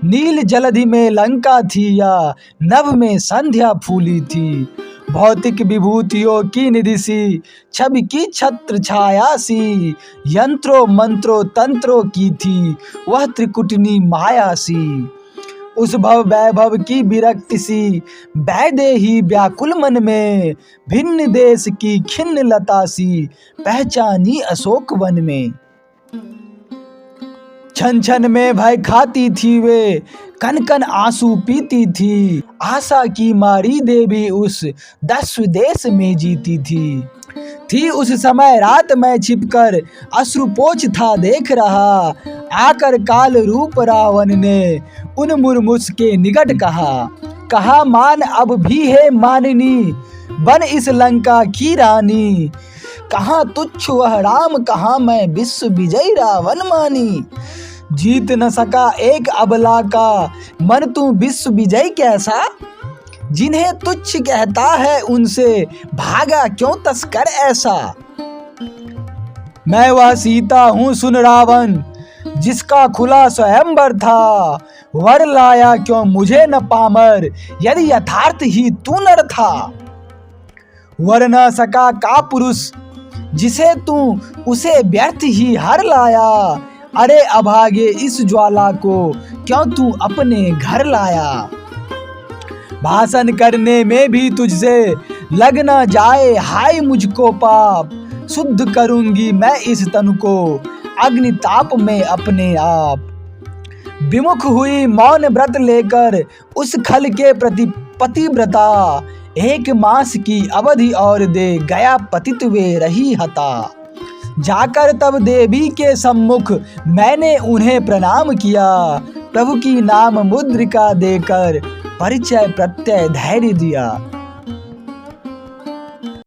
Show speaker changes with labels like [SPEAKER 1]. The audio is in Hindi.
[SPEAKER 1] नील जलधि में लंका थी या नभ में संध्या फूली थी। भौतिक विभूतियों की निधि सी, छवि की छत्र छाया सी, यंत्रों मंत्रों तंत्रों की थी वह त्रिकुटनी माया सी। उस भव वैभव की विरक्ति सी, वैदेही व्याकुल मन में, भिन्न देश की खिन्न लता सी, पहचानी अशोक वन में। छन छन में भय खाती थी वे, कन कन आंसू पीती थी, आशा की मारी देवी उस दस्यु देश में जीती थी उस समय रात में छिपकर अश्रुपोछ था देख रहा, आकर काल रूप रावण ने उन मुरमुस के निकट कहा मान अब भी है माननी, बन इस लंका की रानी। कहाँ तुच्छ वह राम, कहाँ मैं विश्व विजयी रावण मानी। जीत न सका एक अबला का मन, तू विश्व विजयी कैसा। जिन्हें तुच्छ कहता है उनसे भागा क्यों तस्कर ऐसा। मैं वह सीता हूँ सुन रावण, जिसका खुला स्वयंवर था। वर लाया क्यों मुझे न पामर, यदि यथार्थ ही तू नर था। वर न सका का पुरुष, जिसे तू उसे व्यर्थ ही हर लाया। अरे अभागे इस ज्वाला को क्यों तू अपने घर लाया। भाषण करने में भी तुझसे लग न जाए हाय मुझको पाप। शुद्ध करूंगी मैं इस तन को अग्नि ताप में अपने आप। विमुख हुई मौन व्रत लेकर उस खल के प्रति पतिव्रता। एक मास की अवधि और दे गया पतित वे रही हता। जाकर तब देवी के सम्मुख मैंने उन्हें प्रणाम किया। प्रभु की नाम मुद्रिका देकर परिचय प्रत्यय धैर्य दिया।